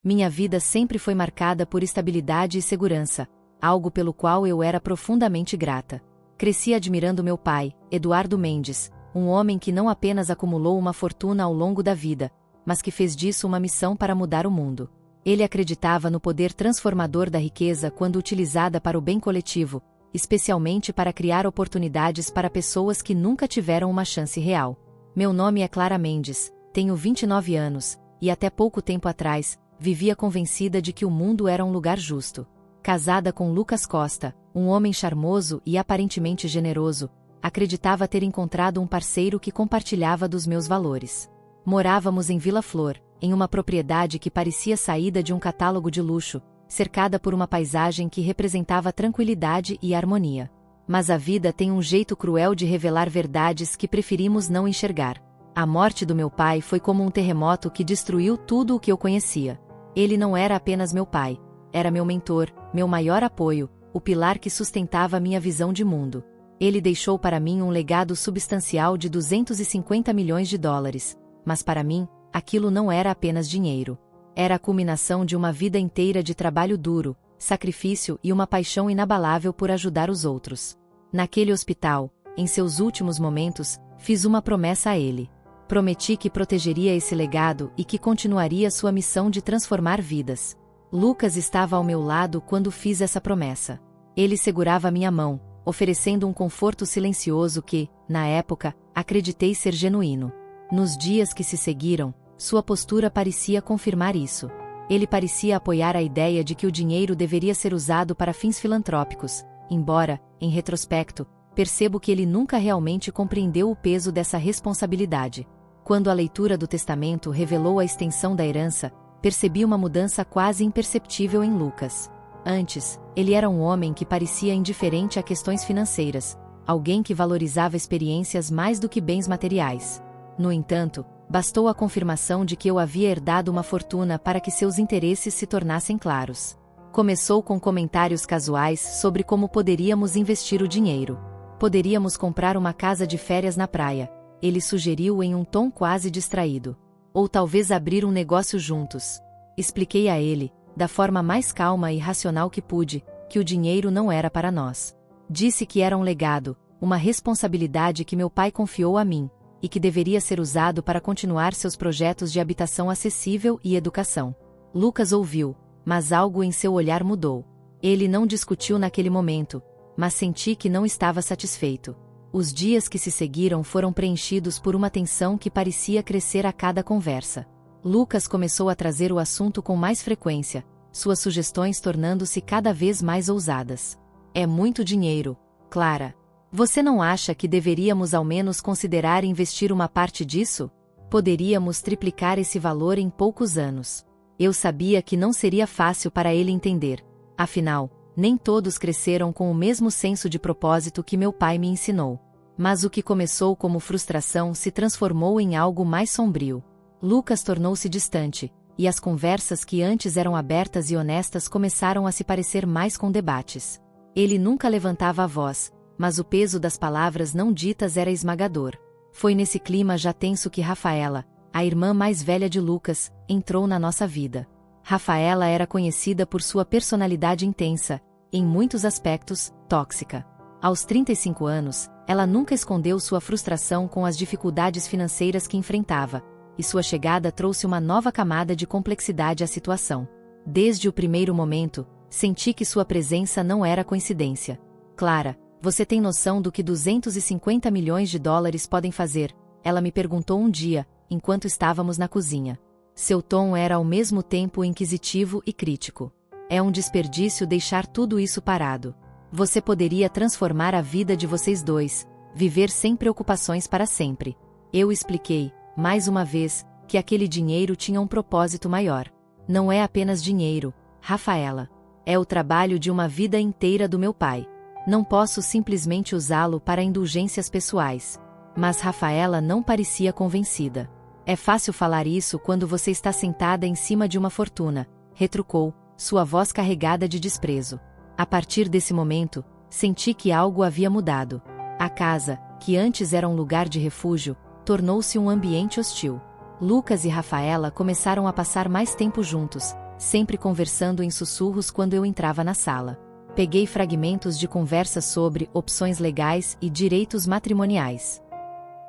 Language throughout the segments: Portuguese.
Minha vida sempre foi marcada por estabilidade e segurança, algo pelo qual eu era profundamente grata. Cresci admirando meu pai, Eduardo Mendes, um homem que não apenas acumulou uma fortuna ao longo da vida, mas que fez disso uma missão para mudar o mundo. Ele acreditava no poder transformador da riqueza quando utilizada para o bem coletivo, especialmente para criar oportunidades para pessoas que nunca tiveram uma chance real. Meu nome é Clara Mendes, tenho 29 anos, e até pouco tempo atrás, vivia convencida de que o mundo era um lugar justo. Casada com Lucas Costa, um homem charmoso e aparentemente generoso, acreditava ter encontrado um parceiro que compartilhava dos meus valores. Morávamos em Vila Flor, em uma propriedade que parecia saída de um catálogo de luxo, cercada por uma paisagem que representava tranquilidade e harmonia. Mas a vida tem um jeito cruel de revelar verdades que preferimos não enxergar. A morte do meu pai foi como um terremoto que destruiu tudo o que eu conhecia. Ele não era apenas meu pai, era meu mentor, meu maior apoio, o pilar que sustentava minha visão de mundo. Ele deixou para mim um legado substancial de 250 milhões de dólares, mas para mim, aquilo não era apenas dinheiro. Era a culminação de uma vida inteira de trabalho duro, sacrifício e uma paixão inabalável por ajudar os outros. Naquele hospital, em seus últimos momentos, fiz uma promessa a ele. Prometi que protegeria esse legado e que continuaria sua missão de transformar vidas. Lucas estava ao meu lado quando fiz essa promessa. Ele segurava minha mão, oferecendo um conforto silencioso que, na época, acreditei ser genuíno. Nos dias que se seguiram, sua postura parecia confirmar isso. Ele parecia apoiar a ideia de que o dinheiro deveria ser usado para fins filantrópicos, embora, em retrospecto, percebo que ele nunca realmente compreendeu o peso dessa responsabilidade. Quando a leitura do testamento revelou a extensão da herança, percebi uma mudança quase imperceptível em Lucas. Antes, ele era um homem que parecia indiferente a questões financeiras, alguém que valorizava experiências mais do que bens materiais. No entanto, bastou a confirmação de que eu havia herdado uma fortuna para que seus interesses se tornassem claros. Começou com comentários casuais sobre como poderíamos investir o dinheiro. Poderíamos comprar uma casa de férias na praia, ele sugeriu em um tom quase distraído. Ou talvez abrir um negócio juntos. Expliquei a ele, da forma mais calma e racional que pude, que o dinheiro não era para nós. Disse que era um legado, uma responsabilidade que meu pai confiou a mim, e que deveria ser usado para continuar seus projetos de habitação acessível e educação. Lucas ouviu, mas algo em seu olhar mudou. Ele não discutiu naquele momento, mas senti que não estava satisfeito. Os dias que se seguiram foram preenchidos por uma tensão que parecia crescer a cada conversa. Lucas começou a trazer o assunto com mais frequência, suas sugestões tornando-se cada vez mais ousadas. É muito dinheiro, Clara. Você não acha que deveríamos ao menos considerar investir uma parte disso? Poderíamos triplicar esse valor em poucos anos. Eu sabia que não seria fácil para ele entender. Afinal, nem todos cresceram com o mesmo senso de propósito que meu pai me ensinou. Mas o que começou como frustração se transformou em algo mais sombrio. Lucas tornou-se distante, e as conversas que antes eram abertas e honestas começaram a se parecer mais com debates. Ele nunca levantava a voz, mas o peso das palavras não ditas era esmagador. Foi nesse clima já tenso que Rafaela, a irmã mais velha de Lucas, entrou na nossa vida. Rafaela era conhecida por sua personalidade intensa, em muitos aspectos, tóxica. Aos 35 anos, ela nunca escondeu sua frustração com as dificuldades financeiras que enfrentava, e sua chegada trouxe uma nova camada de complexidade à situação. Desde o primeiro momento, senti que sua presença não era coincidência. Clara, você tem noção do que 250 milhões de dólares podem fazer? Ela me perguntou um dia, enquanto estávamos na cozinha. Seu tom era ao mesmo tempo inquisitivo e crítico. É um desperdício deixar tudo isso parado. Você poderia transformar a vida de vocês dois, viver sem preocupações para sempre. Eu expliquei, mais uma vez, que aquele dinheiro tinha um propósito maior. Não é apenas dinheiro, Rafaela. É o trabalho de uma vida inteira do meu pai. Não posso simplesmente usá-lo para indulgências pessoais. Mas Rafaela não parecia convencida. É fácil falar isso quando você está sentada em cima de uma fortuna, retrucou, sua voz carregada de desprezo. A partir desse momento, senti que algo havia mudado. A casa, que antes era um lugar de refúgio, tornou-se um ambiente hostil. Lucas e Rafaela começaram a passar mais tempo juntos, sempre conversando em sussurros quando eu entrava na sala. Peguei fragmentos de conversas sobre opções legais e direitos matrimoniais.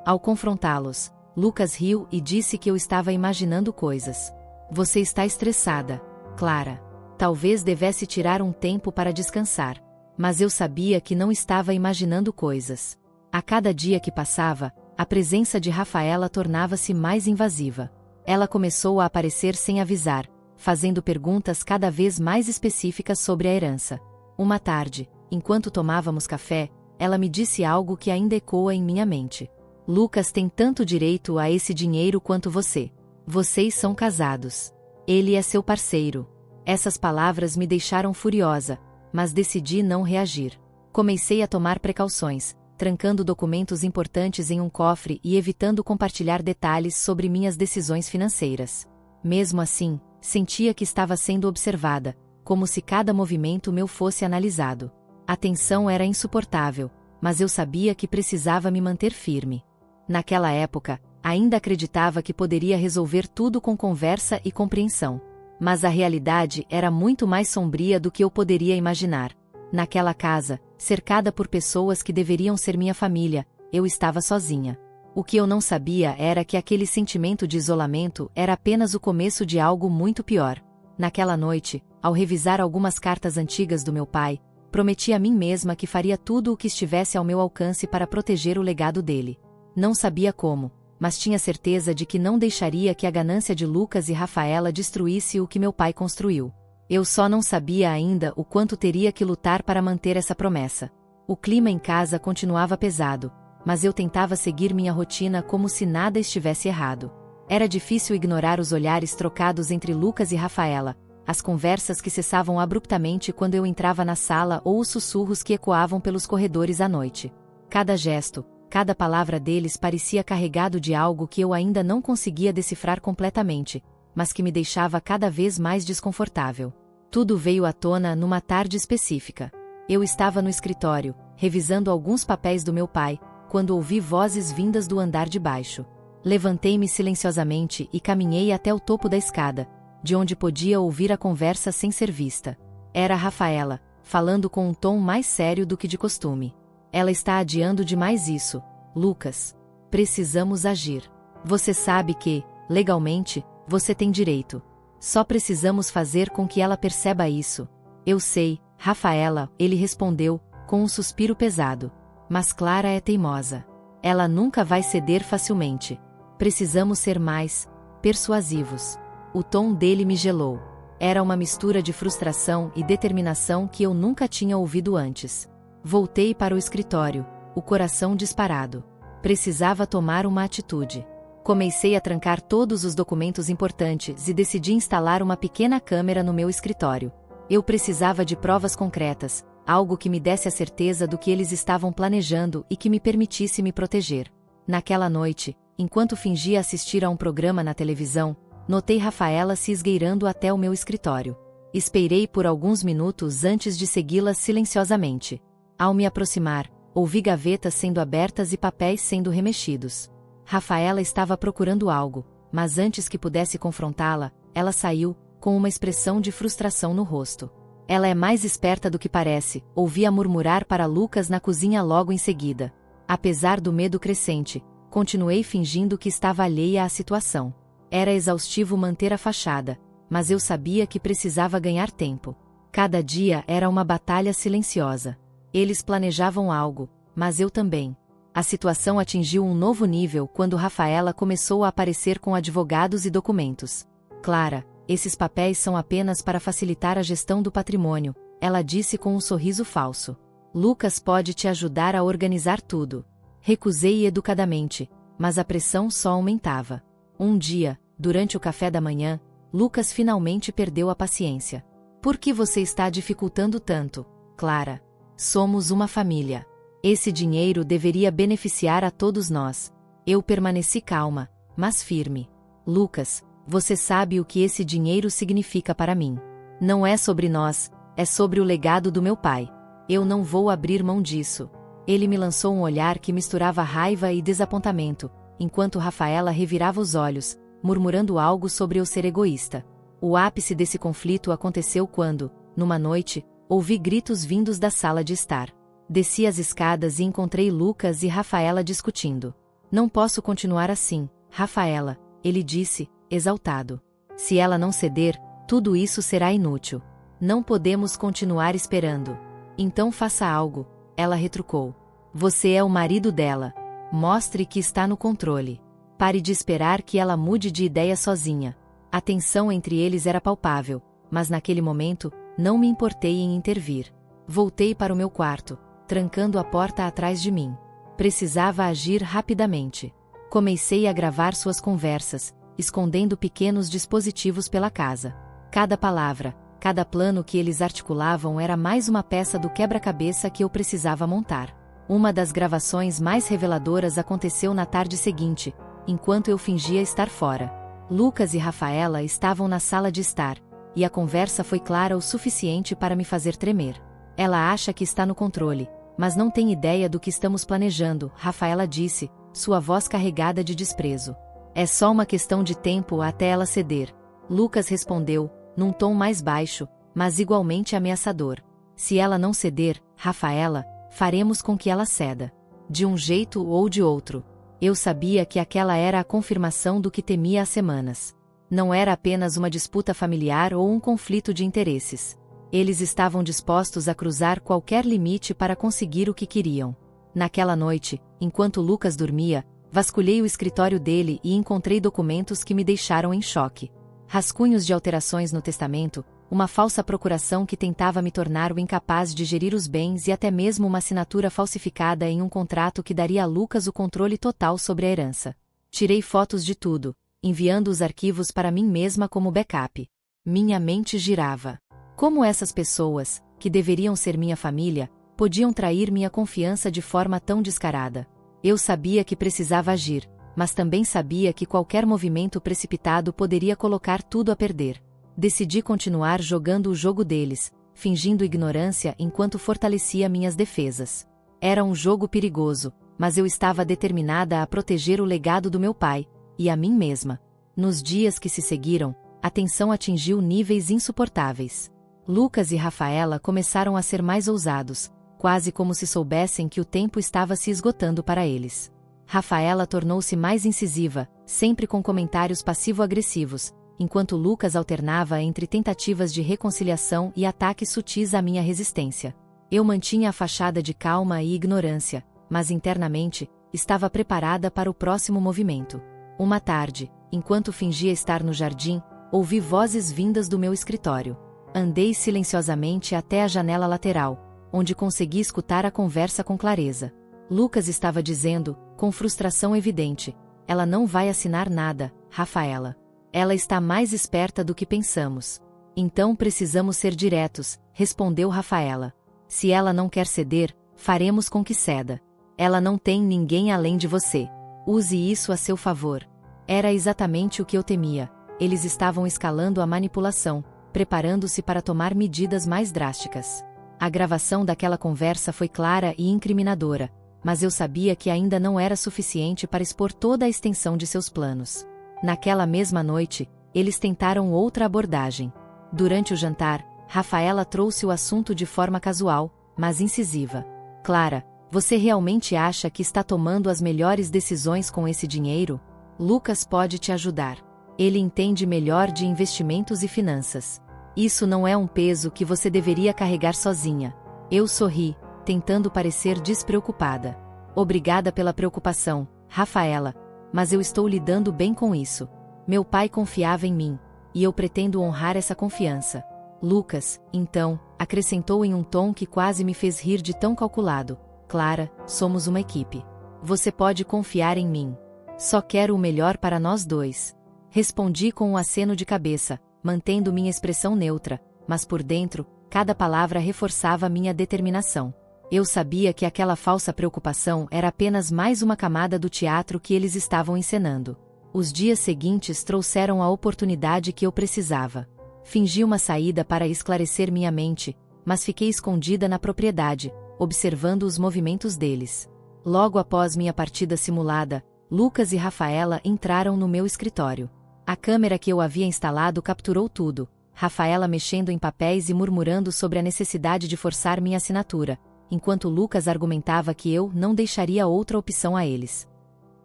Ao confrontá-los, Lucas riu e disse que eu estava imaginando coisas. Você está estressada, Clara. Talvez devesse tirar um tempo para descansar. Mas eu sabia que não estava imaginando coisas. A cada dia que passava, a presença de Rafaela tornava-se mais invasiva. Ela começou a aparecer sem avisar, fazendo perguntas cada vez mais específicas sobre a herança. Uma tarde, enquanto tomávamos café, ela me disse algo que ainda ecoa em minha mente. Lucas tem tanto direito a esse dinheiro quanto você. Vocês são casados. Ele é seu parceiro. Essas palavras me deixaram furiosa, mas decidi não reagir. Comecei a tomar precauções, trancando documentos importantes em um cofre e evitando compartilhar detalhes sobre minhas decisões financeiras. Mesmo assim, sentia que estava sendo observada, como se cada movimento meu fosse analisado. A tensão era insuportável, mas eu sabia que precisava me manter firme. Naquela época, ainda acreditava que poderia resolver tudo com conversa e compreensão. Mas a realidade era muito mais sombria do que eu poderia imaginar. Naquela casa, cercada por pessoas que deveriam ser minha família, eu estava sozinha. O que eu não sabia era que aquele sentimento de isolamento era apenas o começo de algo muito pior. Naquela noite, ao revisar algumas cartas antigas do meu pai, prometi a mim mesma que faria tudo o que estivesse ao meu alcance para proteger o legado dele. Não sabia como, mas tinha certeza de que não deixaria que a ganância de Lucas e Rafaela destruísse o que meu pai construiu. Eu só não sabia ainda o quanto teria que lutar para manter essa promessa. O clima em casa continuava pesado, mas eu tentava seguir minha rotina como se nada estivesse errado. Era difícil ignorar os olhares trocados entre Lucas e Rafaela, as conversas que cessavam abruptamente quando eu entrava na sala ou os sussurros que ecoavam pelos corredores à noite. Cada gesto, cada palavra deles parecia carregado de algo que eu ainda não conseguia decifrar completamente, mas que me deixava cada vez mais desconfortável. Tudo veio à tona numa tarde específica. Eu estava no escritório, revisando alguns papéis do meu pai, quando ouvi vozes vindas do andar de baixo. Levantei-me silenciosamente e caminhei até o topo da escada, de onde podia ouvir a conversa sem ser vista. Era Rafaela, falando com um tom mais sério do que de costume. Ela está adiando demais isso, Lucas. Precisamos agir. Você sabe que, legalmente, você tem direito. Só precisamos fazer com que ela perceba isso. Eu sei, Rafaela, ele respondeu, com um suspiro pesado. Mas Clara é teimosa. Ela nunca vai ceder facilmente. Precisamos ser mais persuasivos. O tom dele me gelou. Era uma mistura de frustração e determinação que eu nunca tinha ouvido antes. Voltei para o escritório, o coração disparado. Precisava tomar uma atitude. Comecei a trancar todos os documentos importantes e decidi instalar uma pequena câmera no meu escritório. Eu precisava de provas concretas, algo que me desse a certeza do que eles estavam planejando e que me permitisse me proteger. Naquela noite, enquanto fingia assistir a um programa na televisão, notei Rafaela se esgueirando até o meu escritório. Esperei por alguns minutos antes de segui-la silenciosamente. Ao me aproximar, ouvi gavetas sendo abertas e papéis sendo remexidos. Rafaela estava procurando algo, mas antes que pudesse confrontá-la, ela saiu, com uma expressão de frustração no rosto. Ela é mais esperta do que parece, ouvi-a murmurar para Lucas na cozinha logo em seguida. Apesar do medo crescente, continuei fingindo que estava alheia à situação. Era exaustivo manter a fachada, mas eu sabia que precisava ganhar tempo. Cada dia era uma batalha silenciosa. Eles planejavam algo, mas eu também. A situação atingiu um novo nível quando Rafaela começou a aparecer com advogados e documentos. Clara, esses papéis são apenas para facilitar a gestão do patrimônio, ela disse com um sorriso falso. Lucas pode te ajudar a organizar tudo. Recusei educadamente, mas a pressão só aumentava. Um dia, durante o café da manhã, Lucas finalmente perdeu a paciência. Por que você está dificultando tanto, Clara? Somos uma família. Esse dinheiro deveria beneficiar a todos nós. Eu permaneci calma, mas firme. Lucas, você sabe o que esse dinheiro significa para mim. Não é sobre nós, é sobre o legado do meu pai. Eu não vou abrir mão disso. Ele me lançou um olhar que misturava raiva e desapontamento, enquanto Rafaela revirava os olhos, murmurando algo sobre eu ser egoísta. O ápice desse conflito aconteceu quando, numa noite, ouvi gritos vindos da sala de estar. Desci as escadas e encontrei Lucas e Rafaela discutindo. Não posso continuar assim, Rafaela, ele disse, exaltado. Se ela não ceder, tudo isso será inútil. Não podemos continuar esperando. Então faça algo, ela retrucou. Você é o marido dela. Mostre que está no controle. Pare de esperar que ela mude de ideia sozinha. A tensão entre eles era palpável, mas naquele momento, não me importei em intervir. Voltei para o meu quarto, trancando a porta atrás de mim. Precisava agir rapidamente. Comecei a gravar suas conversas, escondendo pequenos dispositivos pela casa. Cada palavra, cada plano que eles articulavam era mais uma peça do quebra-cabeça que eu precisava montar. Uma das gravações mais reveladoras aconteceu na tarde seguinte, enquanto eu fingia estar fora. Lucas e Rafaela estavam na sala de estar, e a conversa foi clara o suficiente para me fazer tremer. Ela acha que está no controle, mas não tem ideia do que estamos planejando, Rafaela disse, sua voz carregada de desprezo. É só uma questão de tempo até ela ceder. Lucas respondeu, num tom mais baixo, mas igualmente ameaçador. Se ela não ceder, Rafaela, faremos com que ela ceda. De um jeito ou de outro. Eu sabia que aquela era a confirmação do que temia há semanas. Não era apenas uma disputa familiar ou um conflito de interesses. Eles estavam dispostos a cruzar qualquer limite para conseguir o que queriam. Naquela noite, enquanto Lucas dormia, vasculhei o escritório dele e encontrei documentos que me deixaram em choque. Rascunhos de alterações no testamento, uma falsa procuração que tentava me tornar o incapaz de gerir os bens e até mesmo uma assinatura falsificada em um contrato que daria a Lucas o controle total sobre a herança. Tirei fotos de tudo, enviando os arquivos para mim mesma como backup. Minha mente girava. Como essas pessoas, que deveriam ser minha família, podiam trair minha confiança de forma tão descarada? Eu sabia que precisava agir, mas também sabia que qualquer movimento precipitado poderia colocar tudo a perder. Decidi continuar jogando o jogo deles, fingindo ignorância enquanto fortalecia minhas defesas. Era um jogo perigoso, mas eu estava determinada a proteger o legado do meu pai, e a mim mesma. Nos dias que se seguiram, a tensão atingiu níveis insuportáveis. Lucas e Rafaela começaram a ser mais ousados, quase como se soubessem que o tempo estava se esgotando para eles. Rafaela tornou-se mais incisiva, sempre com comentários passivo-agressivos, enquanto Lucas alternava entre tentativas de reconciliação e ataques sutis à minha resistência. Eu mantinha a fachada de calma e ignorância, mas internamente, estava preparada para o próximo movimento. Uma tarde, enquanto fingia estar no jardim, ouvi vozes vindas do meu escritório. Andei silenciosamente até a janela lateral, onde consegui escutar a conversa com clareza. Lucas estava dizendo, com frustração evidente, ela não vai assinar nada, Rafaela. Ela está mais esperta do que pensamos. Então precisamos ser diretos, respondeu Rafaela. Se ela não quer ceder, faremos com que ceda. Ela não tem ninguém além de você. Use isso a seu favor. Era exatamente o que eu temia. Eles estavam escalando a manipulação, preparando-se para tomar medidas mais drásticas. A gravação daquela conversa foi clara e incriminadora, mas eu sabia que ainda não era suficiente para expor toda a extensão de seus planos. Naquela mesma noite, eles tentaram outra abordagem. Durante o jantar, Rafaela trouxe o assunto de forma casual, mas incisiva. Clara, você realmente acha que está tomando as melhores decisões com esse dinheiro? Lucas pode te ajudar. Ele entende melhor de investimentos e finanças. Isso não é um peso que você deveria carregar sozinha. Eu sorri, tentando parecer despreocupada. Obrigada pela preocupação, Rafaela, mas eu estou lidando bem com isso. Meu pai confiava em mim, e eu pretendo honrar essa confiança. Lucas, então, acrescentou em um tom que quase me fez rir de tão calculado. Clara, somos uma equipe. Você pode confiar em mim. Só quero o melhor para nós dois. Respondi com um aceno de cabeça, mantendo minha expressão neutra, mas por dentro, cada palavra reforçava minha determinação. Eu sabia que aquela falsa preocupação era apenas mais uma camada do teatro que eles estavam encenando. Os dias seguintes trouxeram a oportunidade que eu precisava. Fingi uma saída para esclarecer minha mente, mas fiquei escondida na propriedade, observando os movimentos deles. Logo após minha partida simulada, Lucas e Rafaela entraram no meu escritório. A câmera que eu havia instalado capturou tudo, Rafaela mexendo em papéis e murmurando sobre a necessidade de forçar minha assinatura, enquanto Lucas argumentava que eu não deixaria outra opção a eles.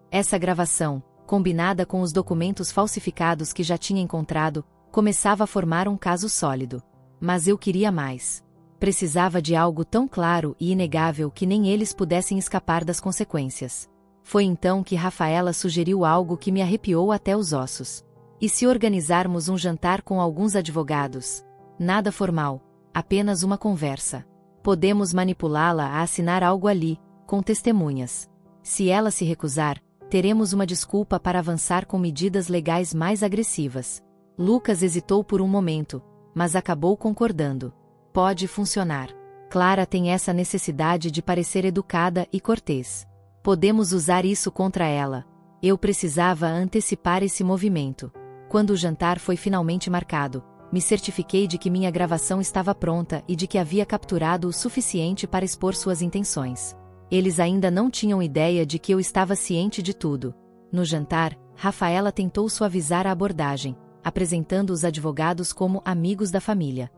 Essa gravação, combinada com os documentos falsificados que já tinha encontrado, começava a formar um caso sólido. Mas eu queria mais. Precisava de algo tão claro e inegável que nem eles pudessem escapar das consequências. Foi então que Rafaela sugeriu algo que me arrepiou até os ossos. E se organizarmos um jantar com alguns advogados? Nada formal, apenas uma conversa. Podemos manipulá-la a assinar algo ali, com testemunhas. Se ela se recusar, teremos uma desculpa para avançar com medidas legais mais agressivas. Lucas hesitou por um momento, mas acabou concordando. Pode funcionar. Clara tem essa necessidade de parecer educada e cortês. Podemos usar isso contra ela. Eu precisava antecipar esse movimento. Quando o jantar foi finalmente marcado, me certifiquei de que minha gravação estava pronta e de que havia capturado o suficiente para expor suas intenções. Eles ainda não tinham ideia de que eu estava ciente de tudo. No jantar, Rafaela tentou suavizar a abordagem, apresentando os advogados como amigos da família.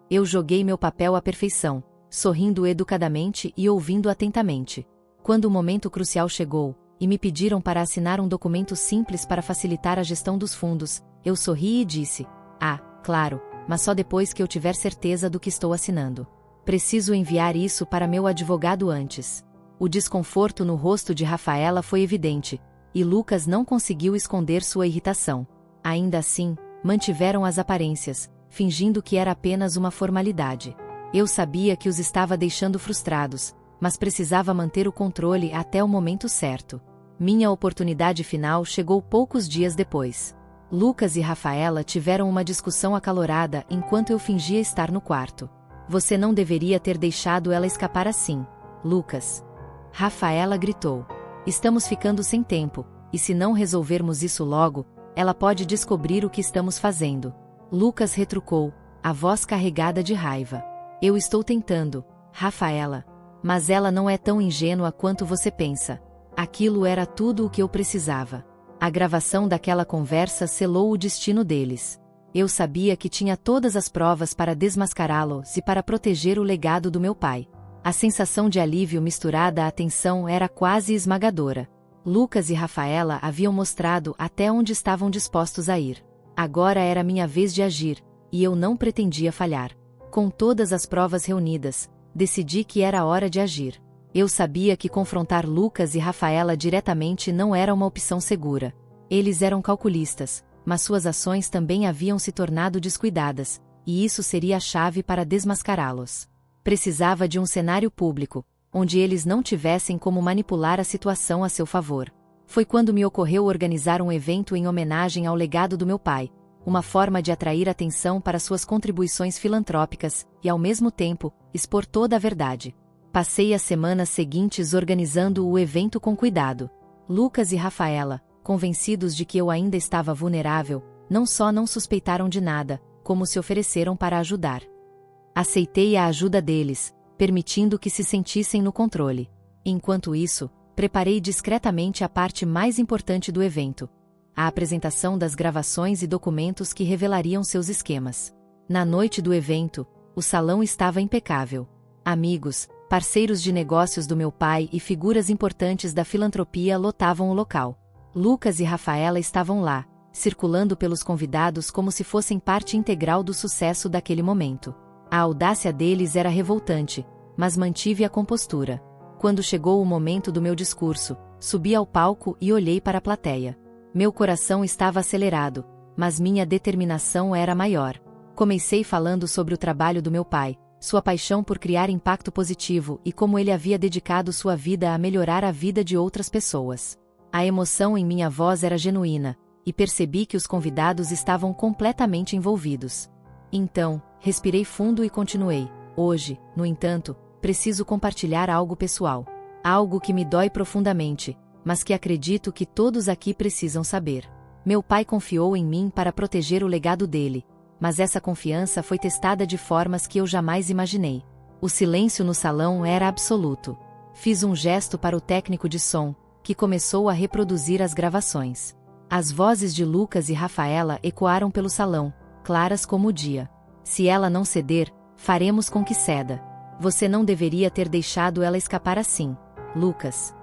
Eu joguei meu papel à perfeição, sorrindo educadamente e ouvindo atentamente. Quando o momento crucial chegou, e me pediram para assinar um documento simples para facilitar a gestão dos fundos, eu sorri e disse: "Ah, claro, mas só depois que eu tiver certeza do que estou assinando. Preciso enviar isso para meu advogado antes." O desconforto no rosto de Rafaela foi evidente, e Lucas não conseguiu esconder sua irritação. Ainda assim, mantiveram as aparências, fingindo que era apenas uma formalidade. Eu sabia que os estava deixando frustrados, mas precisava manter o controle até o momento certo. Minha oportunidade final chegou poucos dias depois. Lucas e Rafaela tiveram uma discussão acalorada enquanto eu fingia estar no quarto. "Você não deveria ter deixado ela escapar assim, Lucas." Rafaela gritou. "Estamos ficando sem tempo, e se não resolvermos isso logo, ela pode descobrir o que estamos fazendo." Lucas retrucou, a voz carregada de raiva. "Eu estou tentando, Rafaela. Mas ela não é tão ingênua quanto você pensa." Aquilo era tudo o que eu precisava. A gravação daquela conversa selou o destino deles. Eu sabia que tinha todas as provas para desmascará-los e para proteger o legado do meu pai. A sensação de alívio misturada à tensão era quase esmagadora. Lucas e Rafaela haviam mostrado até onde estavam dispostos a ir. Agora era minha vez de agir, e eu não pretendia falhar. Com todas as provas reunidas, decidi que era hora de agir. Eu sabia que confrontar Lucas e Rafaela diretamente não era uma opção segura. Eles eram calculistas, mas suas ações também haviam se tornado descuidadas, e isso seria a chave para desmascará-los. Precisava de um cenário público, onde eles não tivessem como manipular a situação a seu favor. Foi quando me ocorreu organizar um evento em homenagem ao legado do meu pai, uma forma de atrair atenção para suas contribuições filantrópicas e, ao mesmo tempo, expor toda a verdade. Passei as semanas seguintes organizando o evento com cuidado. Lucas e Rafaela, convencidos de que eu ainda estava vulnerável, não só não suspeitaram de nada, como se ofereceram para ajudar. Aceitei a ajuda deles, permitindo que se sentissem no controle. Enquanto isso, preparei discretamente a parte mais importante do evento: a apresentação das gravações e documentos que revelariam seus esquemas. Na noite do evento, o salão estava impecável. Amigos, parceiros de negócios do meu pai e figuras importantes da filantropia lotavam o local. Lucas e Rafaela estavam lá, circulando pelos convidados como se fossem parte integral do sucesso daquele momento. A audácia deles era revoltante, mas mantive a compostura. Quando chegou o momento do meu discurso, subi ao palco e olhei para a plateia. Meu coração estava acelerado, mas minha determinação era maior. Comecei falando sobre o trabalho do meu pai, sua paixão por criar impacto positivo e como ele havia dedicado sua vida a melhorar a vida de outras pessoas. A emoção em minha voz era genuína, e percebi que os convidados estavam completamente envolvidos. Então, respirei fundo e continuei. Hoje, no entanto, preciso compartilhar algo pessoal. Algo que me dói profundamente, mas que acredito que todos aqui precisam saber. Meu pai confiou em mim para proteger o legado dele, mas essa confiança foi testada de formas que eu jamais imaginei. O silêncio no salão era absoluto. Fiz um gesto para o técnico de som, que começou a reproduzir as gravações. As vozes de Lucas e Rafaela ecoaram pelo salão, claras como o dia. Se ela não ceder, faremos com que ceda. Você não deveria ter deixado ela escapar assim, Lucas.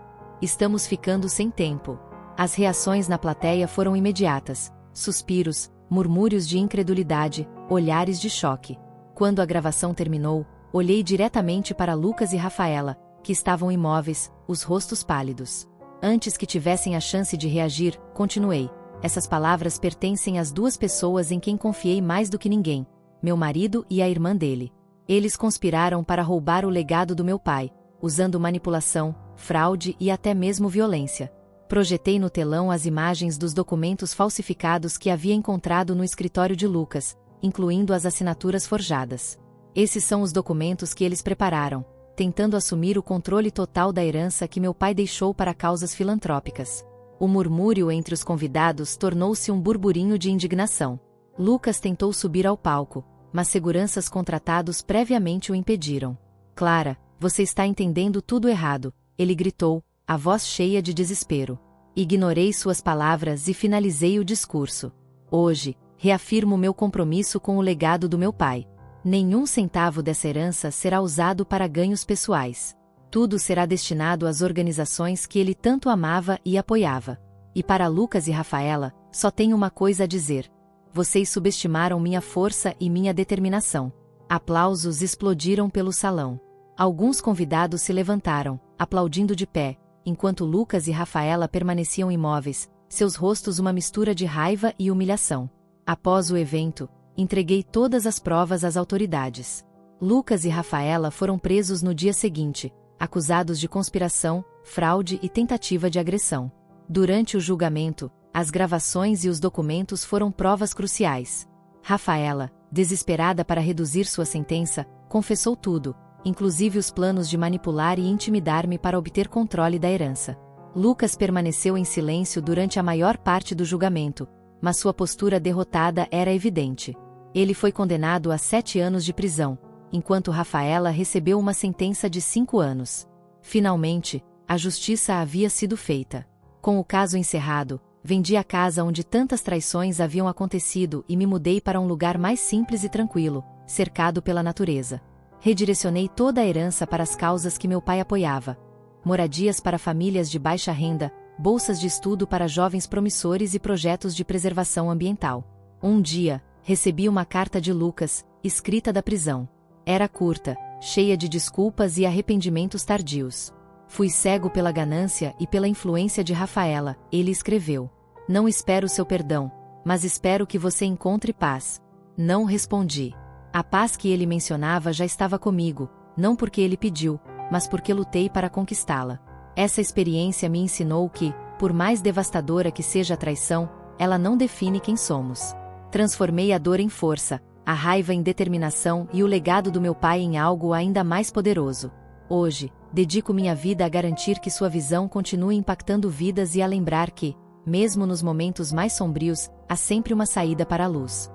Estamos ficando sem tempo. As reações na plateia foram imediatas. Suspiros, murmúrios de incredulidade, olhares de choque. Quando a gravação terminou, olhei diretamente para Lucas e Rafaela, que estavam imóveis, os rostos pálidos. Antes que tivessem a chance de reagir, continuei. Essas palavras pertencem às duas pessoas em quem confiei mais do que ninguém, meu marido e a irmã dele. Eles conspiraram para roubar o legado do meu pai, usando manipulação, fraude e até mesmo violência. Projetei no telão as imagens dos documentos falsificados que havia encontrado no escritório de Lucas, incluindo as assinaturas forjadas. Esses são os documentos que eles prepararam, tentando assumir o controle total da herança que meu pai deixou para causas filantrópicas. O murmúrio entre os convidados tornou-se um burburinho de indignação. Lucas tentou subir ao palco, mas seguranças contratados previamente o impediram. Clara, você está entendendo tudo errado, ele gritou, a voz cheia de desespero. Ignorei suas palavras e finalizei o discurso. Hoje, reafirmo meu compromisso com o legado do meu pai. Nenhum centavo dessa herança será usado para ganhos pessoais. Tudo será destinado às organizações que ele tanto amava e apoiava. E para Lucas e Rafaela, só tenho uma coisa a dizer. Vocês subestimaram minha força e minha determinação. Aplausos explodiram pelo salão. Alguns convidados se levantaram, aplaudindo de pé, enquanto Lucas e Rafaela permaneciam imóveis, seus rostos uma mistura de raiva e humilhação. Após o evento, entreguei todas as provas às autoridades. Lucas e Rafaela foram presos no dia seguinte, acusados de conspiração, fraude e tentativa de agressão. Durante o julgamento, as gravações e os documentos foram provas cruciais. Rafaela, desesperada para reduzir sua sentença, confessou tudo, inclusive os planos de manipular e intimidar-me para obter controle da herança. Lucas permaneceu em silêncio durante a maior parte do julgamento, mas sua postura derrotada era evidente. Ele foi condenado a 7 anos de prisão, enquanto Rafaela recebeu uma sentença de 5 anos. Finalmente, a justiça havia sido feita. Com o caso encerrado, vendi a casa onde tantas traições haviam acontecido e me mudei para um lugar mais simples e tranquilo, cercado pela natureza. Redirecionei toda a herança para as causas que meu pai apoiava. Moradias para famílias de baixa renda, bolsas de estudo para jovens promissores e projetos de preservação ambiental. Um dia, recebi uma carta de Lucas, escrita da prisão. Era curta, cheia de desculpas e arrependimentos tardios. Fui cego pela ganância e pela influência de Rafaela, ele escreveu. Não espero seu perdão, mas espero que você encontre paz. Não respondi. A paz que ele mencionava já estava comigo, não porque ele pediu, mas porque lutei para conquistá-la. Essa experiência me ensinou que, por mais devastadora que seja a traição, ela não define quem somos. Transformei a dor em força, a raiva em determinação e o legado do meu pai em algo ainda mais poderoso. Hoje, dedico minha vida a garantir que sua visão continue impactando vidas e a lembrar que, mesmo nos momentos mais sombrios, há sempre uma saída para a luz.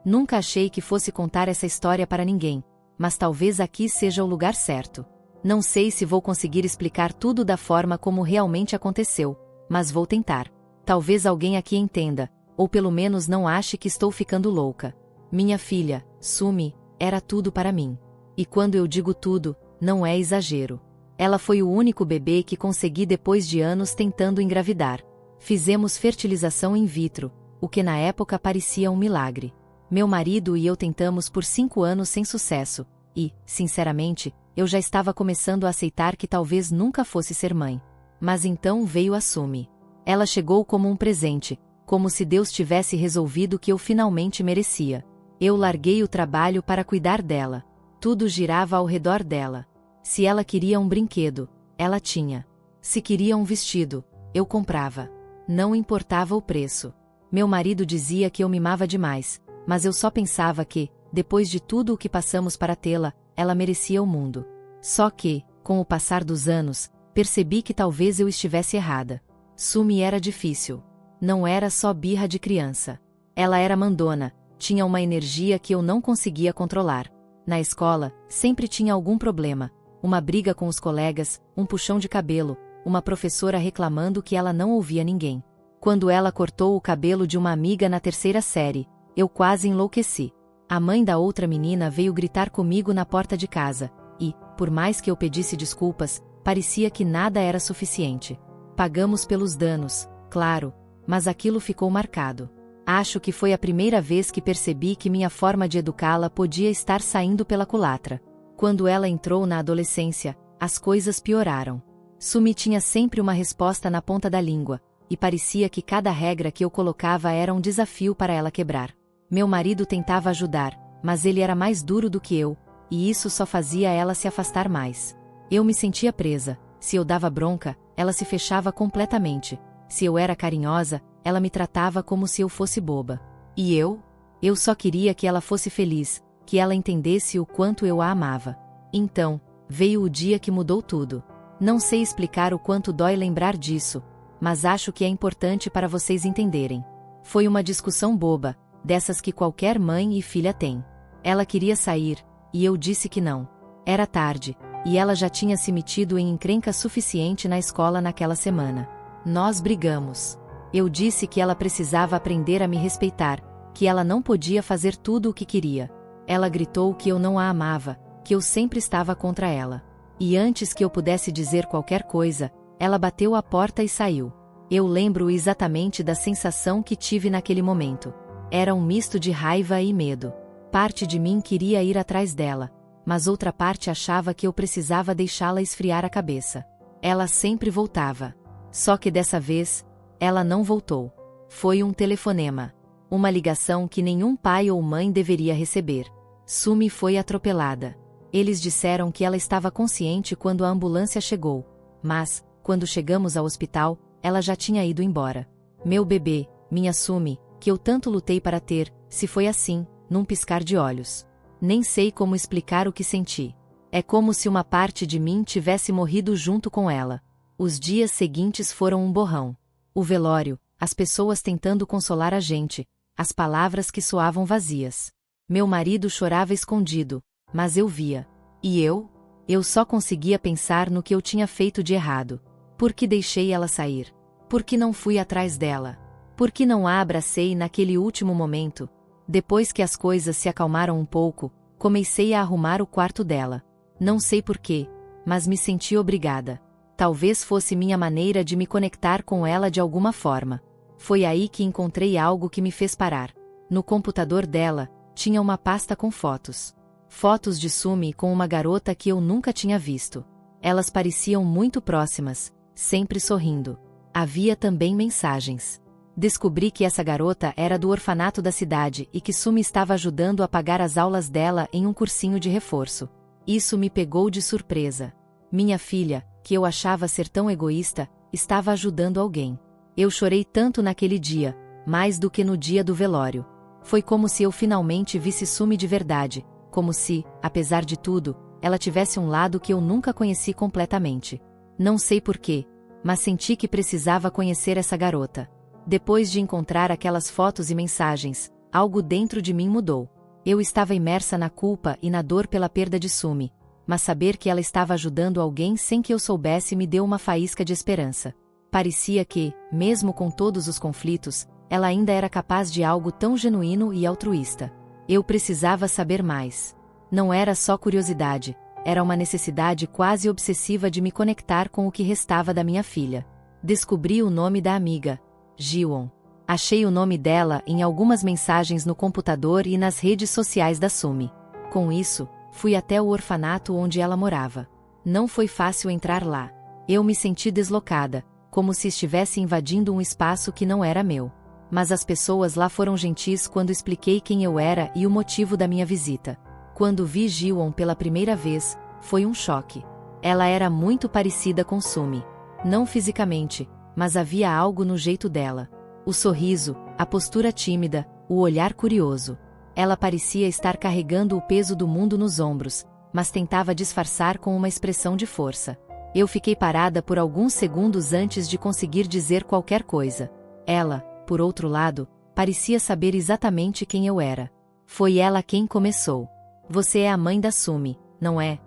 Nunca achei que fosse contar essa história para ninguém, mas talvez aqui seja o lugar certo. Não sei se vou conseguir explicar tudo da forma como realmente aconteceu, mas vou tentar. Talvez alguém aqui entenda, ou pelo menos não ache que estou ficando louca. Minha filha, Sumi, era tudo para mim. E quando eu digo tudo, não é exagero. Ela foi o único bebê que consegui depois de anos tentando engravidar. Fizemos fertilização in vitro, o que na época parecia um milagre. Meu marido e eu tentamos por 5 anos sem sucesso, e, sinceramente, eu já estava começando a aceitar que talvez nunca fosse ser mãe. Mas então veio a Sumi. Ela chegou como um presente, como se Deus tivesse resolvido o que eu finalmente merecia. Eu larguei o trabalho para cuidar dela. Tudo girava ao redor dela. Se ela queria um brinquedo, ela tinha. Se queria um vestido, eu comprava. Não importava o preço. Meu marido dizia que eu mimava demais, mas eu só pensava que, depois de tudo o que passamos para tê-la, ela merecia o mundo. Só que, com o passar dos anos, percebi que talvez eu estivesse errada. Sumi era difícil. Não era só birra de criança. Ela era mandona, tinha uma energia que eu não conseguia controlar. Na escola, sempre tinha algum problema, uma briga com os colegas, um puxão de cabelo, uma professora reclamando que ela não ouvia ninguém. Quando ela cortou o cabelo de uma amiga na 3ª série, eu quase enlouqueci. A mãe da outra menina veio gritar comigo na porta de casa, e, por mais que eu pedisse desculpas, parecia que nada era suficiente. Pagamos pelos danos, claro, mas aquilo ficou marcado. Acho que foi a primeira vez que percebi que minha forma de educá-la podia estar saindo pela culatra. Quando ela entrou na adolescência, as coisas pioraram. Sumi tinha sempre uma resposta na ponta da língua, e parecia que cada regra que eu colocava era um desafio para ela quebrar. Meu marido tentava ajudar, mas ele era mais duro do que eu, e isso só fazia ela se afastar mais. Eu me sentia presa. Se eu dava bronca, ela se fechava completamente. Se eu era carinhosa, ela me tratava como se eu fosse boba. E eu? Eu só queria que ela fosse feliz, que ela entendesse o quanto eu a amava. Então, veio o dia que mudou tudo. Não sei explicar o quanto dói lembrar disso, mas acho que é importante para vocês entenderem. Foi uma discussão boba, dessas que qualquer mãe e filha tem. Ela queria sair, e eu disse que não. Era tarde, e ela já tinha se metido em encrenca suficiente na escola naquela semana. Nós brigamos. Eu disse que ela precisava aprender a me respeitar, que ela não podia fazer tudo o que queria. Ela gritou que eu não a amava, que eu sempre estava contra ela. E antes que eu pudesse dizer qualquer coisa, ela bateu a porta e saiu. Eu lembro exatamente da sensação que tive naquele momento. Era um misto de raiva e medo. Parte de mim queria ir atrás dela, mas outra parte achava que eu precisava deixá-la esfriar a cabeça. Ela sempre voltava. Só que dessa vez, ela não voltou. Foi um telefonema. Uma ligação que nenhum pai ou mãe deveria receber. Sumi foi atropelada. Eles disseram que ela estava consciente quando a ambulância chegou, mas, quando chegamos ao hospital, ela já tinha ido embora. Meu bebê, minha Sumi, que eu tanto lutei para ter, se foi assim, num piscar de olhos. Nem sei como explicar o que senti. É como se uma parte de mim tivesse morrido junto com ela. Os dias seguintes foram um borrão. O velório, as pessoas tentando consolar a gente, as palavras que soavam vazias. Meu marido chorava escondido, mas eu via. E eu? Eu só conseguia pensar no que eu tinha feito de errado. Por que deixei ela sair? Por que não fui atrás dela? Por que não a abracei naquele último momento? Depois que as coisas se acalmaram um pouco, comecei a arrumar o quarto dela. Não sei porquê, mas me senti obrigada. Talvez fosse minha maneira de me conectar com ela de alguma forma. Foi aí que encontrei algo que me fez parar. No computador dela, tinha uma pasta com fotos. Fotos de Sumi com uma garota que eu nunca tinha visto. Elas pareciam muito próximas, sempre sorrindo. Havia também mensagens. Descobri que essa garota era do orfanato da cidade e que Sumi estava ajudando a pagar as aulas dela em um cursinho de reforço. Isso me pegou de surpresa. Minha filha, que eu achava ser tão egoísta, estava ajudando alguém. Eu chorei tanto naquele dia, mais do que no dia do velório. Foi como se eu finalmente visse Sumi de verdade, como se, apesar de tudo, ela tivesse um lado que eu nunca conheci completamente. Não sei porquê, mas senti que precisava conhecer essa garota. Depois de encontrar aquelas fotos e mensagens, algo dentro de mim mudou. Eu estava imersa na culpa e na dor pela perda de Sumi, mas saber que ela estava ajudando alguém sem que eu soubesse me deu uma faísca de esperança. Parecia que, mesmo com todos os conflitos, ela ainda era capaz de algo tão genuíno e altruísta. Eu precisava saber mais. Não era só curiosidade, era uma necessidade quase obsessiva de me conectar com o que restava da minha filha. Descobri o nome da amiga, Jiwon. Achei o nome dela em algumas mensagens no computador e nas redes sociais da Sumi. Com isso, fui até o orfanato onde ela morava. Não foi fácil entrar lá. Eu me senti deslocada, como se estivesse invadindo um espaço que não era meu. Mas as pessoas lá foram gentis quando expliquei quem eu era e o motivo da minha visita. Quando vi Jiwon pela primeira vez, foi um choque. Ela era muito parecida com Sumi. Não fisicamente, mas havia algo no jeito dela. O sorriso, a postura tímida, o olhar curioso. Ela parecia estar carregando o peso do mundo nos ombros, mas tentava disfarçar com uma expressão de força. Eu fiquei parada por alguns segundos antes de conseguir dizer qualquer coisa. Ela, por outro lado, parecia saber exatamente quem eu era. Foi ela quem começou. Você é a mãe da Sumi, não é?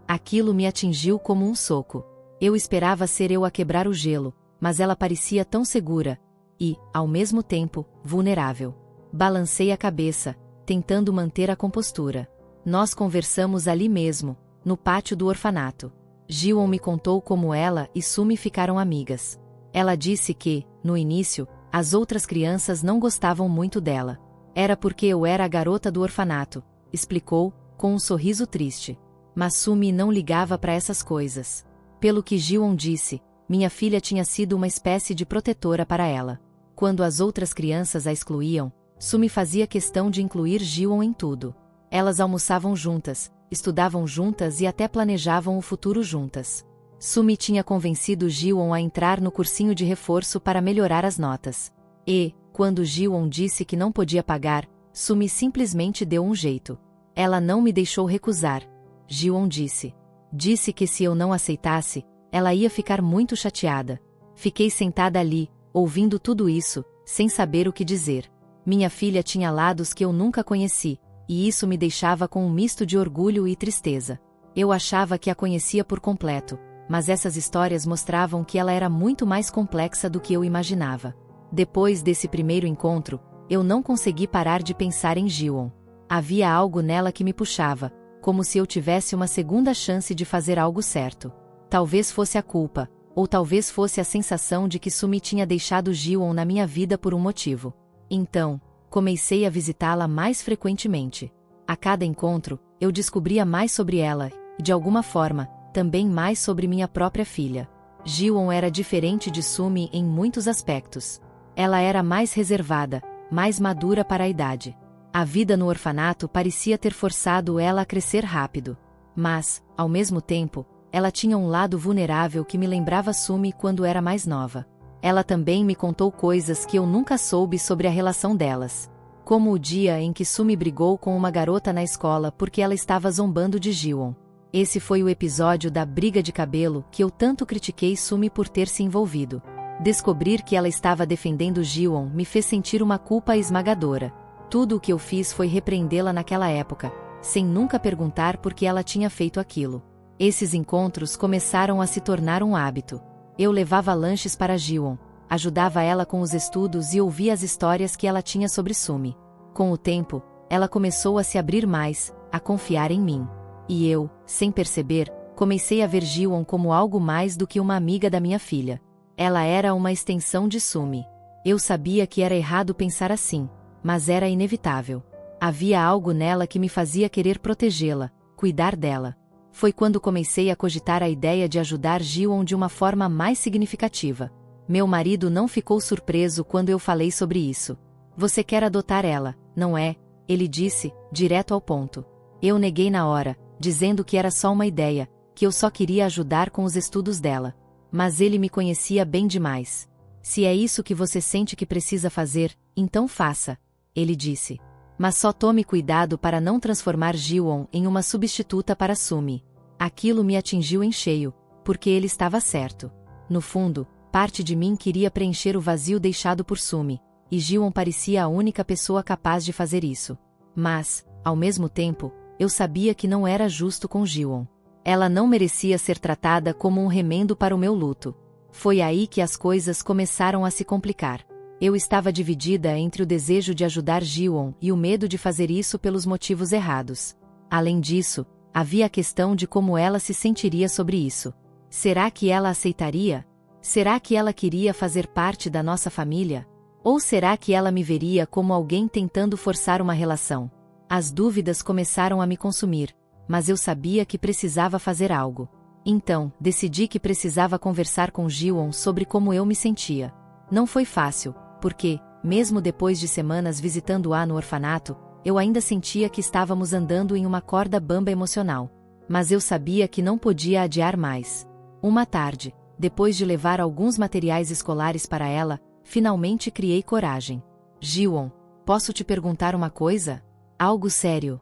Aquilo me atingiu como um soco. Eu esperava ser eu a quebrar o gelo, mas ela parecia tão segura e, ao mesmo tempo, vulnerável. Balancei a cabeça, tentando manter a compostura. Nós conversamos ali mesmo, no pátio do orfanato. Ji-won me contou como ela e Sumi ficaram amigas. Ela disse que, no início, as outras crianças não gostavam muito dela. Era porque eu era a garota do orfanato, explicou, com um sorriso triste. Mas Sumi não ligava para essas coisas. Pelo que Ji-won disse, minha filha tinha sido uma espécie de protetora para ela. Quando as outras crianças a excluíam, Sumi fazia questão de incluir Ji-won em tudo. Elas almoçavam juntas, estudavam juntas e até planejavam o futuro juntas. Sumi tinha convencido Ji-won a entrar no cursinho de reforço para melhorar as notas. E, quando Ji-won disse que não podia pagar, Sumi simplesmente deu um jeito. Ela não me deixou recusar. Ji-won disse. Disse que se eu não aceitasse, ela ia ficar muito chateada. Fiquei sentada ali, ouvindo tudo isso, sem saber o que dizer. Minha filha tinha lados que eu nunca conheci, e isso me deixava com um misto de orgulho e tristeza. Eu achava que a conhecia por completo, mas essas histórias mostravam que ela era muito mais complexa do que eu imaginava. Depois desse primeiro encontro, eu não consegui parar de pensar em Ji-won. Havia algo nela que me puxava, como se eu tivesse uma segunda chance de fazer algo certo. Talvez fosse a culpa, ou talvez fosse a sensação de que Sumi tinha deixado Ji-won na minha vida por um motivo. Então, comecei a visitá-la mais frequentemente. A cada encontro, eu descobria mais sobre ela, e de alguma forma, também mais sobre minha própria filha. Ji-won era diferente de Sumi em muitos aspectos. Ela era mais reservada, mais madura para a idade. A vida no orfanato parecia ter forçado ela a crescer rápido. Mas, ao mesmo tempo, ela tinha um lado vulnerável que me lembrava Sumi quando era mais nova. Ela também me contou coisas que eu nunca soube sobre a relação delas. Como o dia em que Sumi brigou com uma garota na escola porque ela estava zombando de Ji-won. Esse foi o episódio da briga de cabelo que eu tanto critiquei Sumi por ter se envolvido. Descobrir que ela estava defendendo Ji-won me fez sentir uma culpa esmagadora. Tudo o que eu fiz foi repreendê-la naquela época, sem nunca perguntar por que ela tinha feito aquilo. Esses encontros começaram a se tornar um hábito. Eu levava lanches para Ji-won, ajudava ela com os estudos e ouvia as histórias que ela tinha sobre Sumi. Com o tempo, ela começou a se abrir mais, a confiar em mim. E eu, sem perceber, comecei a ver Ji-won como algo mais do que uma amiga da minha filha. Ela era uma extensão de Sumi. Eu sabia que era errado pensar assim, mas era inevitável. Havia algo nela que me fazia querer protegê-la, cuidar dela. Foi quando comecei a cogitar a ideia de ajudar Ji-won de uma forma mais significativa. Meu marido não ficou surpreso quando eu falei sobre isso. Você quer adotar ela, não é? Ele disse, direto ao ponto. Eu neguei na hora, dizendo que era só uma ideia, que eu só queria ajudar com os estudos dela. Mas ele me conhecia bem demais. Se é isso que você sente que precisa fazer, então faça, ele disse. Mas só tome cuidado para não transformar Ji-won em uma substituta para Sumi. Aquilo me atingiu em cheio, porque ele estava certo. No fundo, parte de mim queria preencher o vazio deixado por Sumi, e Ji-won parecia a única pessoa capaz de fazer isso. Mas, ao mesmo tempo, eu sabia que não era justo com Ji-won. Ela não merecia ser tratada como um remendo para o meu luto. Foi aí que as coisas começaram a se complicar. Eu estava dividida entre o desejo de ajudar Ji-won e o medo de fazer isso pelos motivos errados. Além disso, havia a questão de como ela se sentiria sobre isso. Será que ela aceitaria? Será que ela queria fazer parte da nossa família? Ou será que ela me veria como alguém tentando forçar uma relação? As dúvidas começaram a me consumir, mas eu sabia que precisava fazer algo. Então, decidi que precisava conversar com Ji-won sobre como eu me sentia. Não foi fácil, porque, mesmo depois de semanas visitando-a no orfanato, eu ainda sentia que estávamos andando em uma corda bamba emocional. Mas eu sabia que não podia adiar mais. Uma tarde, depois de levar alguns materiais escolares para ela, finalmente criei coragem. Ji-won, posso te perguntar uma coisa? Algo sério.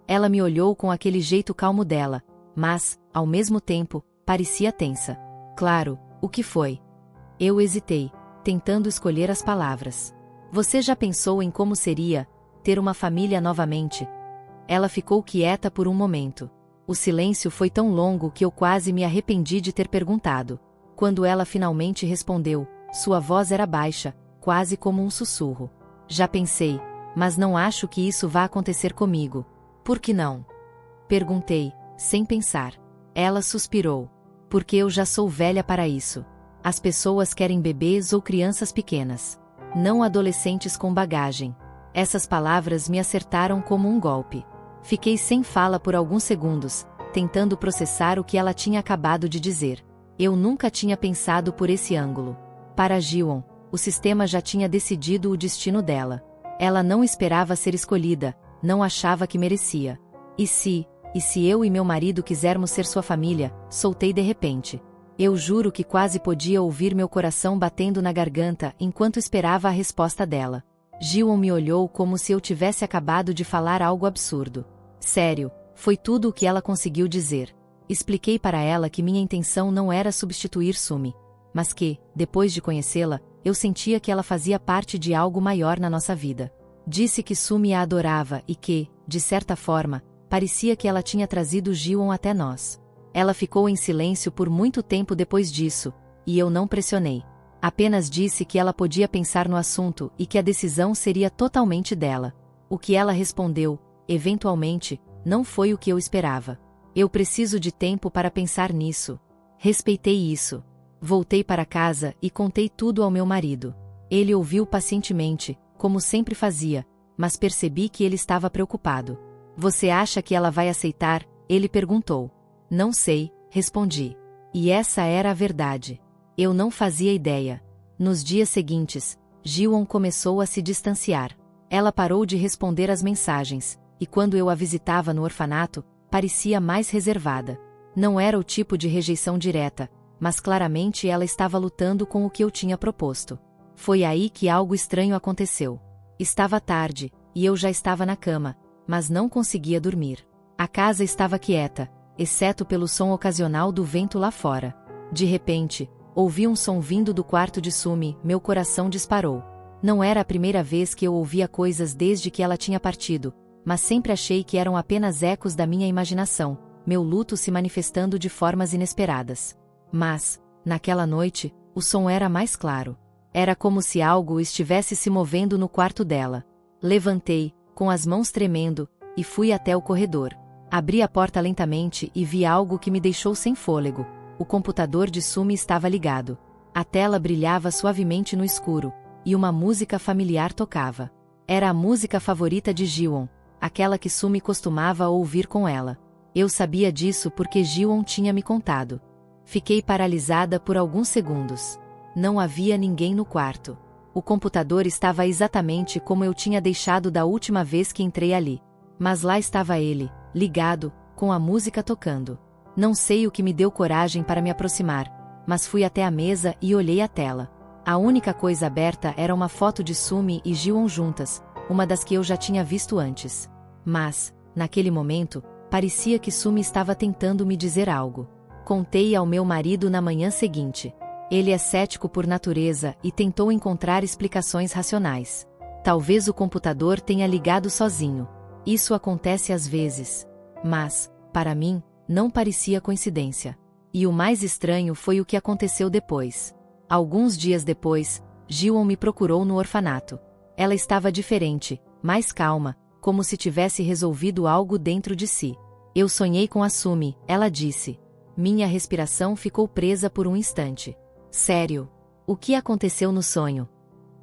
Ela me olhou com aquele jeito calmo dela, mas, ao mesmo tempo, parecia tensa. Claro, o que foi? Eu hesitei, tentando escolher as palavras. Você já pensou em como seria ter uma família novamente? Ela ficou quieta por um momento. O silêncio foi tão longo que eu quase me arrependi de ter perguntado. Quando ela finalmente respondeu, sua voz era baixa, quase como um sussurro. Já pensei, mas não acho que isso vá acontecer comigo. Por que não? Perguntei, sem pensar. Ela suspirou. Porque eu já sou velha para isso. As pessoas querem bebês ou crianças pequenas. Não adolescentes com bagagem. Essas palavras me acertaram como um golpe. Fiquei sem fala por alguns segundos, tentando processar o que ela tinha acabado de dizer. Eu nunca tinha pensado por esse ângulo. Para Ji-won, o sistema já tinha decidido o destino dela. Ela não esperava ser escolhida, não achava que merecia. E se eu e meu marido quisermos ser sua família, soltei de repente. Eu juro que quase podia ouvir meu coração batendo na garganta enquanto esperava a resposta dela. Ji-won me olhou como se eu tivesse acabado de falar algo absurdo. Sério, foi tudo o que ela conseguiu dizer. Expliquei para ela que minha intenção não era substituir Sumi, mas que, depois de conhecê-la, eu sentia que ela fazia parte de algo maior na nossa vida. Disse que Sumi a adorava e que, de certa forma, parecia que ela tinha trazido Ji-won até nós. Ela ficou em silêncio por muito tempo depois disso, e eu não pressionei. Apenas disse que ela podia pensar no assunto e que a decisão seria totalmente dela. O que ela respondeu, eventualmente, não foi o que eu esperava. Eu preciso de tempo para pensar nisso. Respeitei isso. Voltei para casa e contei tudo ao meu marido. Ele ouviu pacientemente, como sempre fazia, mas percebi que ele estava preocupado. Você acha que ela vai aceitar? Ele perguntou. Não sei, respondi. E essa era a verdade. Eu não fazia ideia. Nos dias seguintes, Ji-won começou a se distanciar. Ela parou de responder às mensagens, e quando eu a visitava no orfanato, parecia mais reservada. Não era o tipo de rejeição direta, mas claramente ela estava lutando com o que eu tinha proposto. Foi aí que algo estranho aconteceu. Estava tarde, e eu já estava na cama, mas não conseguia dormir. A casa estava quieta, exceto pelo som ocasional do vento lá fora. De repente, ouvi um som vindo do quarto de Sumi, meu coração disparou. Não era a primeira vez que eu ouvia coisas desde que ela tinha partido, mas sempre achei que eram apenas ecos da minha imaginação, meu luto se manifestando de formas inesperadas. Mas, naquela noite, o som era mais claro. Era como se algo estivesse se movendo no quarto dela. Levantei, com as mãos tremendo, e fui até o corredor. Abri a porta lentamente e vi algo que me deixou sem fôlego. O computador de Sumi estava ligado. A tela brilhava suavemente no escuro, e uma música familiar tocava. Era a música favorita de Ji-won, aquela que Sumi costumava ouvir com ela. Eu sabia disso porque Ji-won tinha me contado. Fiquei paralisada por alguns segundos. Não havia ninguém no quarto. O computador estava exatamente como eu tinha deixado da última vez que entrei ali. Mas lá estava ele, ligado, com a música tocando. Não sei o que me deu coragem para me aproximar, mas fui até a mesa e olhei a tela. A única coisa aberta era uma foto de Sumi e Ji-won juntas, uma das que eu já tinha visto antes. Mas, naquele momento, parecia que Sumi estava tentando me dizer algo. Contei ao meu marido na manhã seguinte. Ele é cético por natureza e tentou encontrar explicações racionais. Talvez o computador tenha ligado sozinho. Isso acontece às vezes. Mas, para mim, não parecia coincidência. E o mais estranho foi o que aconteceu depois. Alguns dias depois, Ji-won me procurou no orfanato. Ela estava diferente, mais calma, como se tivesse resolvido algo dentro de si. Eu sonhei com a Sumi, ela disse. Minha respiração ficou presa por um instante. Sério? O que aconteceu no sonho?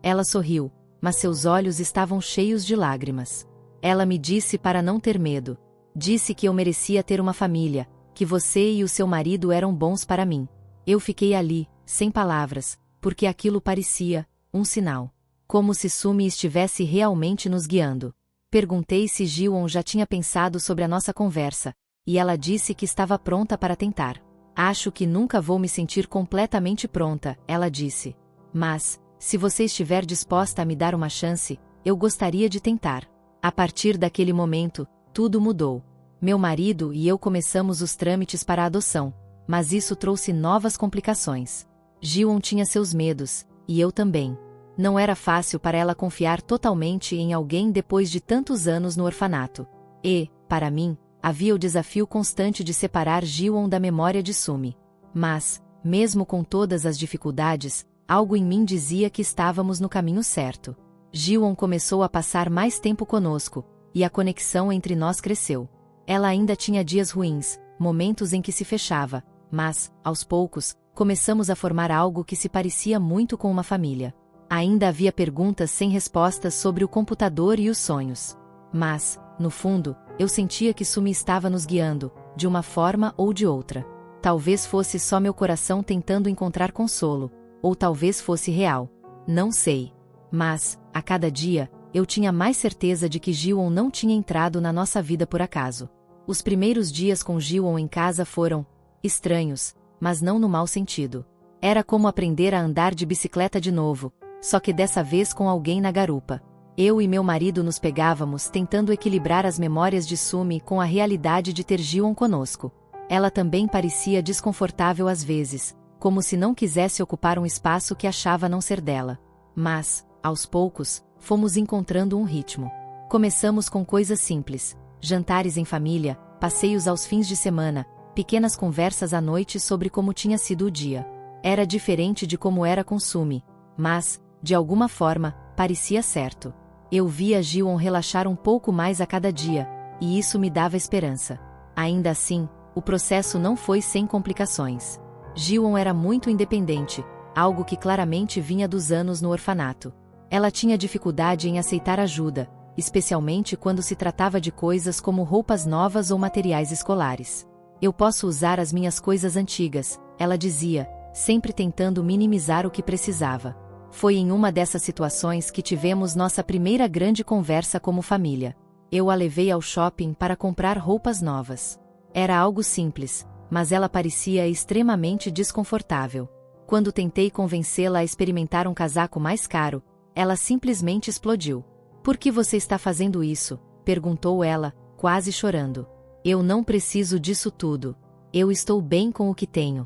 Ela sorriu, mas seus olhos estavam cheios de lágrimas. Ela me disse para não ter medo. Disse que eu merecia ter uma família, que você e o seu marido eram bons para mim. Eu fiquei ali, sem palavras, porque aquilo parecia um sinal. Como se Sumi estivesse realmente nos guiando. Perguntei se Ji-won já tinha pensado sobre a nossa conversa, e ela disse que estava pronta para tentar. Acho que nunca vou me sentir completamente pronta, ela disse. Mas, se você estiver disposta a me dar uma chance, eu gostaria de tentar. A partir daquele momento, tudo mudou. Meu marido e eu começamos os trâmites para a adoção, mas isso trouxe novas complicações. Ji-won tinha seus medos, e eu também. Não era fácil para ela confiar totalmente em alguém depois de tantos anos no orfanato. E, para mim, havia o desafio constante de separar Ji-won da memória de Sumi. Mas, mesmo com todas as dificuldades, algo em mim dizia que estávamos no caminho certo. Ji-won começou a passar mais tempo conosco, e a conexão entre nós cresceu. Ela ainda tinha dias ruins, momentos em que se fechava, mas, aos poucos, começamos a formar algo que se parecia muito com uma família. Ainda havia perguntas sem respostas sobre o computador e os sonhos. Mas, no fundo, eu sentia que Sumi estava nos guiando, de uma forma ou de outra. Talvez fosse só meu coração tentando encontrar consolo, ou talvez fosse real. Não sei. Mas, a cada dia, eu tinha mais certeza de que Ji-won não tinha entrado na nossa vida por acaso. Os primeiros dias com Ji-won em casa foram estranhos, mas não no mau sentido. Era como aprender a andar de bicicleta de novo, só que dessa vez com alguém na garupa. Eu e meu marido nos pegávamos tentando equilibrar as memórias de Sumi com a realidade de ter Ji-won conosco. Ela também parecia desconfortável às vezes, como se não quisesse ocupar um espaço que achava não ser dela. Mas, aos poucos, fomos encontrando um ritmo. Começamos com coisas simples: jantares em família, passeios aos fins de semana, pequenas conversas à noite sobre como tinha sido o dia. Era diferente de como era com Sumi, mas, de alguma forma, parecia certo. Eu via Ji-won relaxar um pouco mais a cada dia, e isso me dava esperança. Ainda assim, o processo não foi sem complicações. Ji-won era muito independente, algo que claramente vinha dos anos no orfanato. Ela tinha dificuldade em aceitar ajuda, especialmente quando se tratava de coisas como roupas novas ou materiais escolares. Eu posso usar as minhas coisas antigas, ela dizia, sempre tentando minimizar o que precisava. Foi em uma dessas situações que tivemos nossa primeira grande conversa como família. Eu a levei ao shopping para comprar roupas novas. Era algo simples, mas ela parecia extremamente desconfortável. Quando tentei convencê-la a experimentar um casaco mais caro, ela simplesmente explodiu. "Por que você está fazendo isso?", perguntou ela, quase chorando. "Eu não preciso disso tudo. Eu estou bem com o que tenho."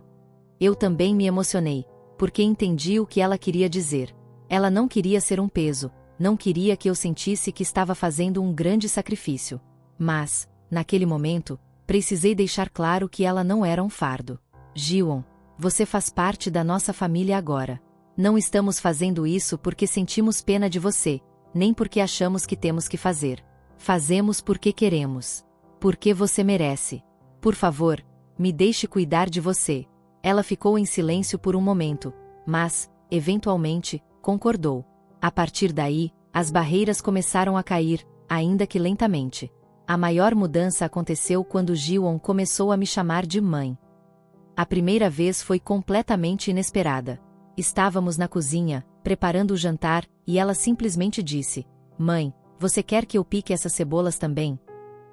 Eu também me emocionei, porque entendi o que ela queria dizer. Ela não queria ser um peso, não queria que eu sentisse que estava fazendo um grande sacrifício. Mas, naquele momento, precisei deixar claro que ela não era um fardo. "Ji-won, você faz parte da nossa família agora. Não estamos fazendo isso porque sentimos pena de você, nem porque achamos que temos que fazer. Fazemos porque queremos. Porque você merece. Por favor, me deixe cuidar de você." Ela ficou em silêncio por um momento, mas, eventualmente, concordou. A partir daí, as barreiras começaram a cair, ainda que lentamente. A maior mudança aconteceu quando Ji-won começou a me chamar de mãe. A primeira vez foi completamente inesperada. Estávamos na cozinha, preparando o jantar, e ela simplesmente disse: "Mãe, você quer que eu pique essas cebolas também?"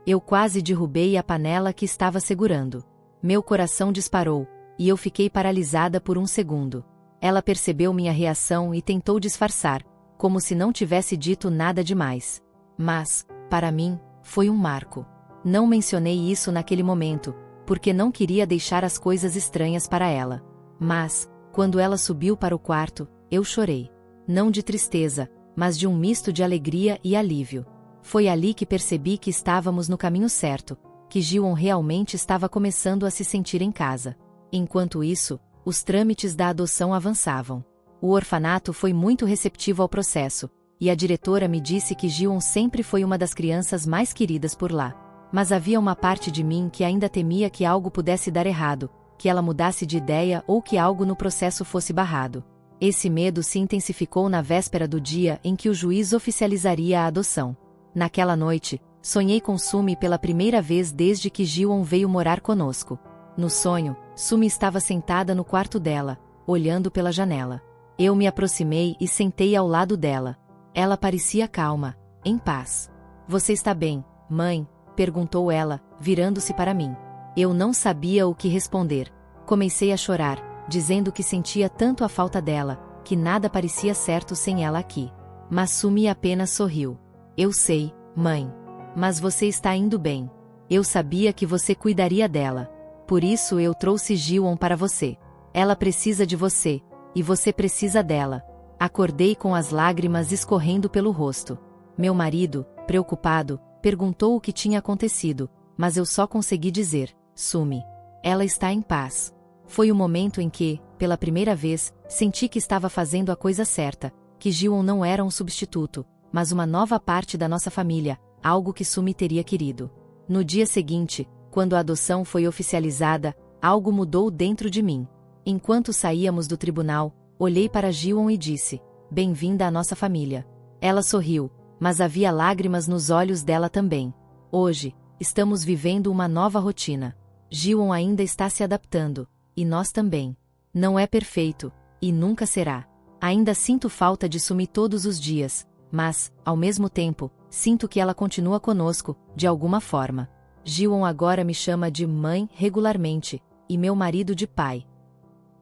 Eu quase derrubei a panela que estava segurando. Meu coração disparou, e eu fiquei paralisada por um segundo. Ela percebeu minha reação e tentou disfarçar, como se não tivesse dito nada demais. Mas, para mim, foi um marco. Não mencionei isso naquele momento, porque não queria deixar as coisas estranhas para ela. Mas, quando ela subiu para o quarto, eu chorei. Não de tristeza, mas de um misto de alegria e alívio. Foi ali que percebi que estávamos no caminho certo, que Ji-won realmente estava começando a se sentir em casa. Enquanto isso, os trâmites da adoção avançavam. O orfanato foi muito receptivo ao processo, e a diretora me disse que Ji-won sempre foi uma das crianças mais queridas por lá. Mas havia uma parte de mim que ainda temia que algo pudesse dar errado, que ela mudasse de ideia ou que algo no processo fosse barrado. Esse medo se intensificou na véspera do dia em que o juiz oficializaria a adoção. Naquela noite, sonhei com Sumi pela primeira vez desde que Ji-won veio morar conosco. No sonho, Sumi estava sentada no quarto dela, olhando pela janela. Eu me aproximei e sentei ao lado dela. Ela parecia calma, em paz. "Você está bem, mãe?", perguntou ela, virando-se para mim. Eu não sabia o que responder. Comecei a chorar, dizendo que sentia tanto a falta dela, que nada parecia certo sem ela aqui. Mas Sumi apenas sorriu. "Eu sei, mãe. Mas você está indo bem. Eu sabia que você cuidaria dela. Por isso eu trouxe Ji-won para você. Ela precisa de você, e você precisa dela." Acordei com as lágrimas escorrendo pelo rosto. Meu marido, preocupado, perguntou o que tinha acontecido, mas eu só consegui dizer: Sumi. Ela está em paz. Foi o momento em que, pela primeira vez, senti que estava fazendo a coisa certa, que Ji-won não era um substituto, mas uma nova parte da nossa família, algo que Sumi teria querido. No dia seguinte, quando a adoção foi oficializada, algo mudou dentro de mim. Enquanto saíamos do tribunal, olhei para Ji-won e disse: Bem-vinda à nossa família. Ela sorriu, mas havia lágrimas nos olhos dela também. Hoje, estamos vivendo uma nova rotina. Ji-won ainda está se adaptando, e nós também. Não é perfeito, e nunca será. Ainda sinto falta de Sumi todos os dias, mas, ao mesmo tempo, sinto que ela continua conosco, de alguma forma. Ji-won agora me chama de mãe regularmente, e meu marido de pai.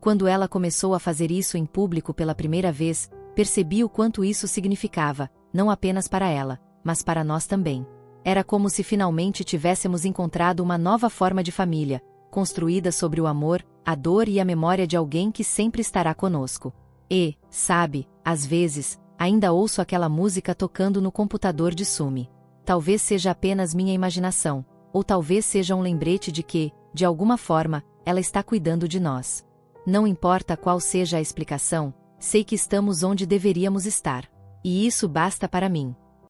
Quando ela começou a fazer isso em público pela primeira vez, percebi o quanto isso significava, não apenas para ela, mas para nós também. Era como se finalmente tivéssemos encontrado uma nova forma de família, construída sobre o amor, a dor e a memória de alguém que sempre estará conosco. E, sabe, às vezes, ainda ouço aquela música tocando no computador de Sumi. Talvez seja apenas minha imaginação, ou talvez seja um lembrete de que, de alguma forma, ela está cuidando de nós. Não importa qual seja a explicação, sei que estamos onde deveríamos estar. E isso basta para mim.